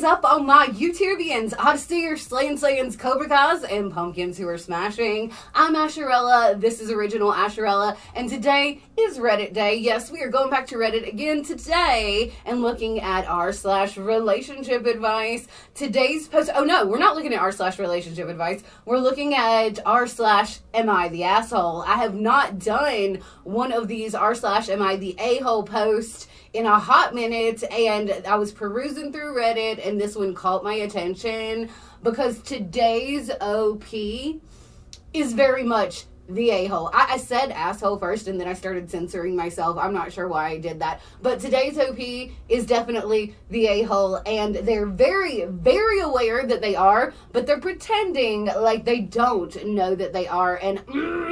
up, all my YouTubians, Odysseyers, Slayins, Cobra Kais, and pumpkins who are smashing? I'm Asherella, this is Original Asherella, and today is Reddit Day. Yes, we are going back to Reddit again today and looking at r/relationship advice. Today's post, oh no, we're not looking at r/relationship advice. We're looking at r/am I the asshole? I have not done one of these r/am I the a-hole post in a hot minute, and I was perusing through Reddit and this one caught my attention because today's OP is very much the a-hole. I said asshole first and then I started censoring myself. I'm not sure why I did that. But today's OP is definitely the a-hole, and they're very, very aware that they are, but they're pretending like they don't know that they are. And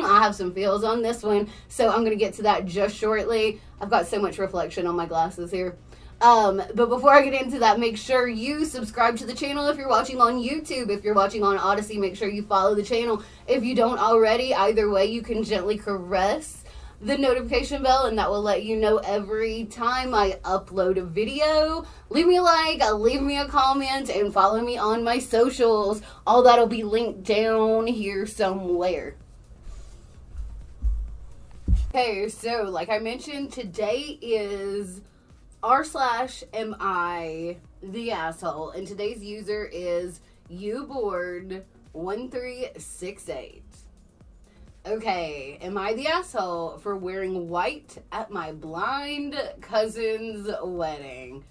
I have some feels on this one, so I'm going to get to that just shortly. I've got so much reflection on my glasses here. But before I get into that, make sure you subscribe to the channel if you're watching on YouTube. If you're watching on Odyssey, make sure you follow the channel. If you don't already, either way, you can gently caress the notification bell, and that will let you know every time I upload a video. Leave me a like, leave me a comment, and follow me on my socials. All that'll be linked down here somewhere. Okay, so like I mentioned, today is r/am I the asshole, and today's user is uboard1368. Okay, am I the asshole for wearing white at my blind cousin's wedding?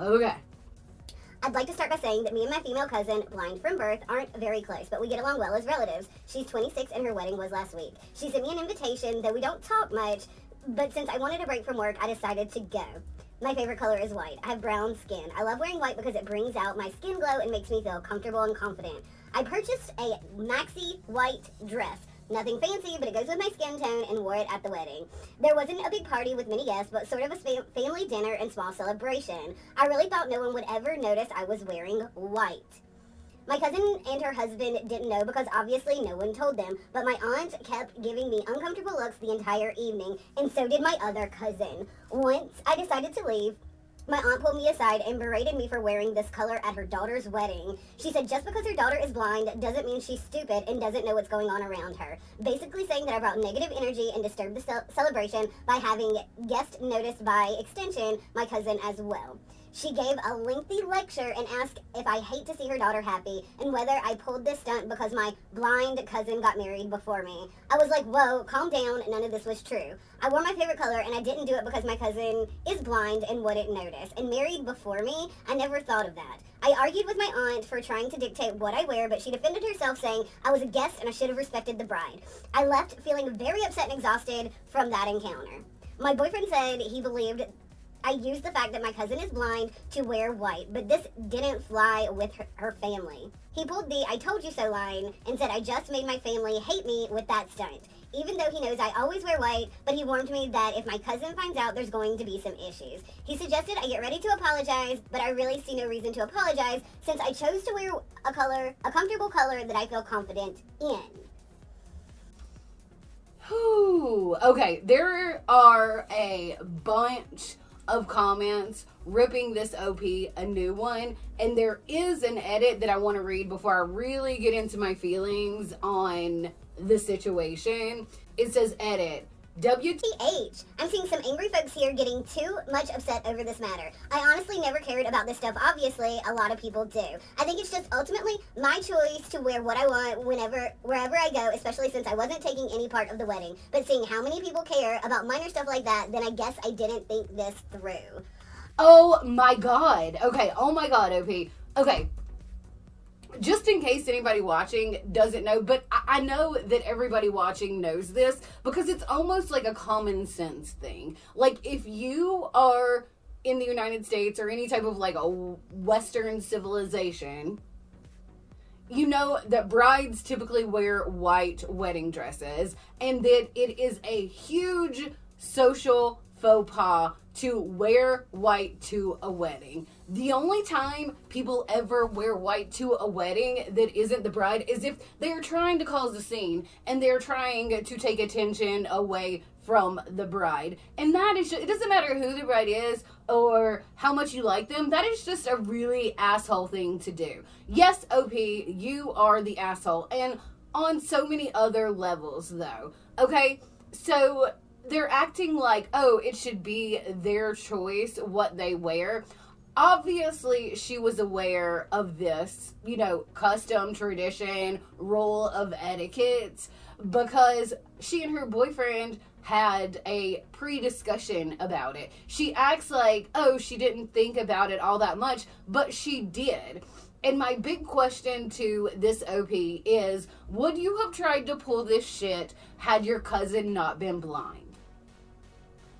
Okay. I'd like to start by saying that me and my female cousin, blind from birth, aren't very close, but we get along well as relatives. She's 26 and her wedding was last week. She sent me an invitation, though we don't talk much, but since I wanted a break from work, I decided to go. My favorite color is white. I have brown skin. I love wearing white because it brings out my skin glow and makes me feel comfortable and confident. I purchased a maxi white dress. Nothing fancy, but it goes with my skin tone, and wore it at the wedding. There wasn't a big party with many guests, but sort of a family dinner and small celebration. I really thought no one would ever notice I was wearing white. My cousin and her husband didn't know because obviously no one told them, but my aunt kept giving me uncomfortable looks the entire evening, and so did my other cousin. Once I decided to leave, my aunt pulled me aside and berated me for wearing this color at her daughter's wedding. She said just because her daughter is blind doesn't mean she's stupid and doesn't know what's going on around her. Basically saying that I brought negative energy and disturbed the celebration by having guests notice, by extension, my cousin as well. She gave a lengthy lecture and asked if I hate to see her daughter happy and whether I pulled this stunt because my blind cousin got married before me. I was like, whoa, calm down, none of this was true. I wore my favorite color and I didn't do it because my cousin is blind and wouldn't notice. And married before me, I never thought of that. I argued with my aunt for trying to dictate what I wear, but she defended herself saying I was a guest and I should have respected the bride. I left feeling very upset and exhausted from that encounter. My boyfriend said he believed I used the fact that my cousin is blind to wear white, but this didn't fly with her family. He pulled the "I told you so" line and said I just made my family hate me with that stunt. Even though he knows I always wear white, but he warned me that if my cousin finds out, there's going to be some issues. He suggested I get ready to apologize, but I really see no reason to apologize since I chose to wear a comfortable color that I feel confident in. Whew. Okay, there are a bunch of comments ripping this OP a new one, and there is an edit that I want to read before I really get into my feelings on the situation. It says edit WTH. I'm seeing some angry folks here getting too much upset over this matter. I honestly never cared about this stuff. Obviously, a lot of people do. I think it's just ultimately my choice to wear what I want wherever I go, especially since I wasn't taking any part of the wedding. But seeing how many people care about minor stuff like that, then I guess I didn't think this through. Oh my god. Okay, oh my god, OP. Okay. Just in case anybody watching doesn't know, but I know that everybody watching knows this because it's almost like a common sense thing. Like, if you are in the United States or any type of like a Western civilization, you know that brides typically wear white wedding dresses and that it is a huge social faux pas to wear white to a wedding. The only time people ever wear white to a wedding that isn't the bride is if they're trying to cause a scene and they're trying to take attention away from the bride. And that is just, it doesn't matter who the bride is or how much you like them. That is just a really asshole thing to do. Yes, OP, you are the asshole. And on so many other levels, though. Okay? So they're acting like, oh, it should be their choice what they wear. Obviously, she was aware of this, you know, custom, tradition, rule of etiquette, because she and her boyfriend had a pre-discussion about it. She acts like, oh, she didn't think about it all that much, but she did. And my big question to this OP is, would you have tried to pull this shit had your cousin not been blind?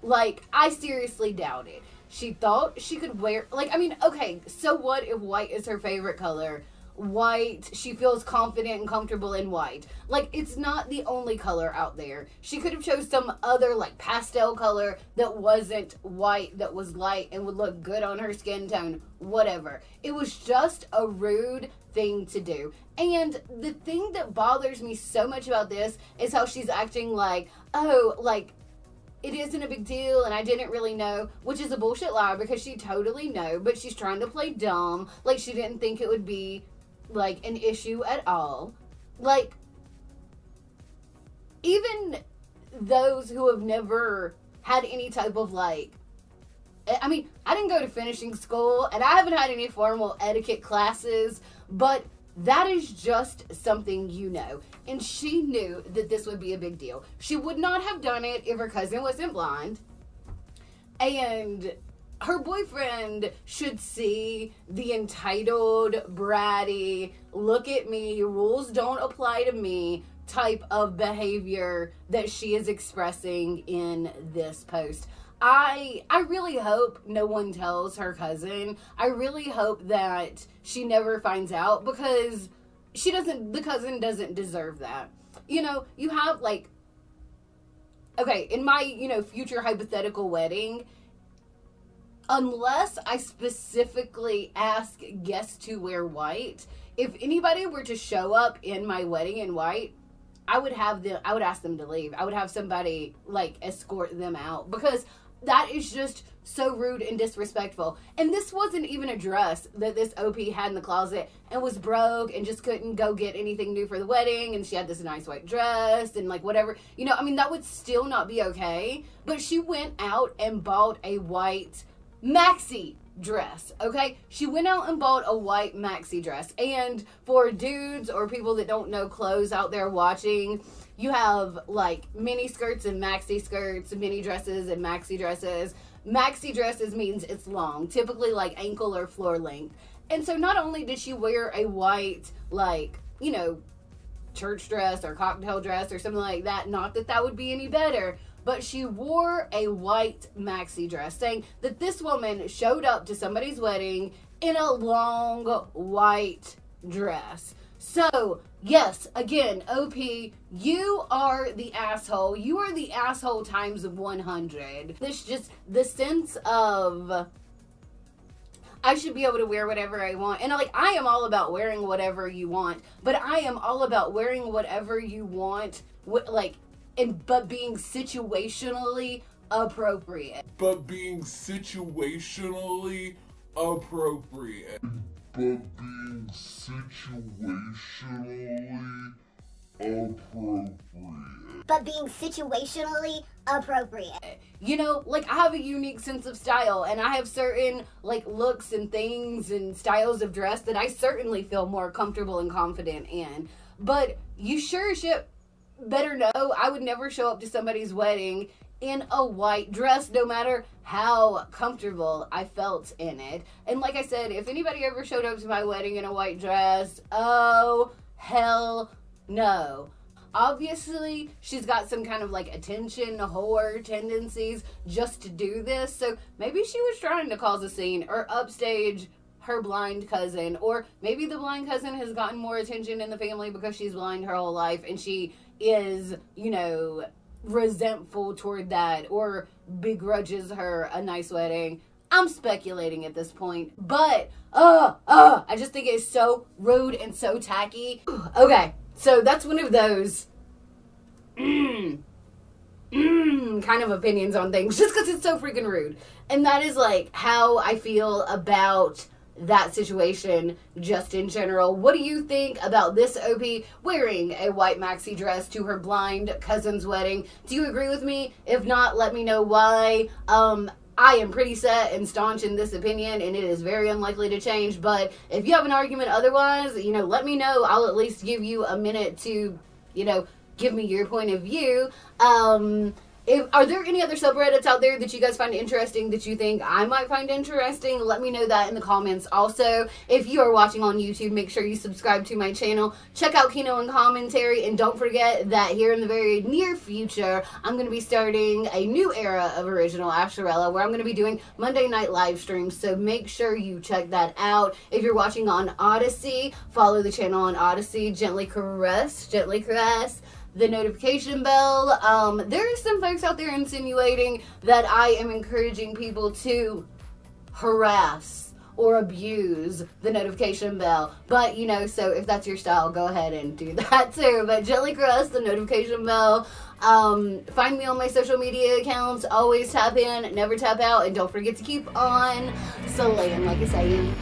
Like, I seriously doubt it. She thought she could wear, like, I mean, okay, so what if white is her favorite color? White, she feels confident and comfortable in white. Like, it's not the only color out there. She could have chose some other, like, pastel color that wasn't white, that was light and would look good on her skin tone, whatever. It was just a rude thing to do. And the thing that bothers me so much about this is how she's acting like, oh, like, it isn't a big deal and I didn't really know, which is a bullshit lie because she totally knew, but she's trying to play dumb, like she didn't think it would be, like, an issue at all. Like, even those who have never had any type of, like, I mean, I didn't go to finishing school and I haven't had any formal etiquette classes, but that is just something you know. And she knew that this would be a big deal. She would not have done it if her cousin wasn't blind. And her boyfriend should see the entitled, bratty, look at me, rules don't apply to me type of behavior that she is expressing in this post. I really hope no one tells her cousin. I really hope that she never finds out because the cousin doesn't deserve that. You know, you have, like, okay, in my, you know, future hypothetical wedding, unless I specifically ask guests to wear white, if anybody were to show up in my wedding in white, I would ask them to leave. I would have somebody, like, escort them out because that is just so rude and disrespectful. And this wasn't even a dress that this OP had in the closet and was broke and just couldn't go get anything new for the wedding. And she had this nice white dress and, like, whatever. You know, I mean, that would still not be okay. But she went out and bought a white maxi dress, okay? She went out and bought a white maxi dress. And for dudes or people that don't know clothes out there watching, you have, like, mini skirts and maxi skirts, mini dresses and maxi dresses. Maxi dresses means it's long, typically, like, ankle or floor length. And so not only did she wear a white, like, you know, church dress or cocktail dress or something like that, not that that would be any better, but she wore a white maxi dress, saying that this woman showed up to somebody's wedding in a long white dress. So, yes, again, OP, you are the asshole. You are the asshole times 100. This just, the sense of, I should be able to wear whatever I want. And, like, I am all about wearing whatever you want. But I am all about wearing whatever you want, like, but being situationally appropriate. But being situationally appropriate. But being situationally appropriate. But being situationally appropriate. You know, like, I have a unique sense of style, and I have certain, like, looks and things and styles of dress that I certainly feel more comfortable and confident in. But you sure as shit better know I would never show up to somebody's wedding in a white dress, no matter how comfortable I felt in it. And like I said, if anybody ever showed up to my wedding in a white dress, oh, hell no. Obviously, she's got some kind of, like, attention whore tendencies just to do this, so maybe she was trying to cause a scene or upstage her blind cousin, or maybe the blind cousin has gotten more attention in the family because she's blind her whole life and she is, you know, resentful toward that or begrudges her a nice wedding. I'm speculating at this point, but I just think it's so rude and so tacky. Okay, so that's one of those kind of opinions on things just because it's so freaking rude. And that is like how I feel about that situation just in general. What do you think about this OP wearing a white maxi dress to her blind cousin's wedding? Do you agree with me? If not, let me know why. I am pretty set and staunch in this opinion, and it is very unlikely to change. But if you have an argument otherwise, let me know. I'll at least give you a minute to, give me your point of view. Are there any other subreddits out there that you guys find interesting that you think I might find interesting? Let me know that in the comments. Also, if you are watching on YouTube, make sure you subscribe to my channel. Check out Kino N Commentary, and don't forget that here in the very near future, I'm going to be starting a new era of Original Asherella where I'm going to be doing Monday night live streams, so make sure you check that out. If you're watching on Odyssey, follow the channel on Odyssey. Gently caress the notification bell. There are some folks out there insinuating that I am encouraging people to harass or abuse the notification bell. But, so if that's your style, go ahead and do that too. But gently caress the notification bell. Find me on my social media accounts. Always tap in, never tap out. And don't forget to keep on Slayin like a Saiyan.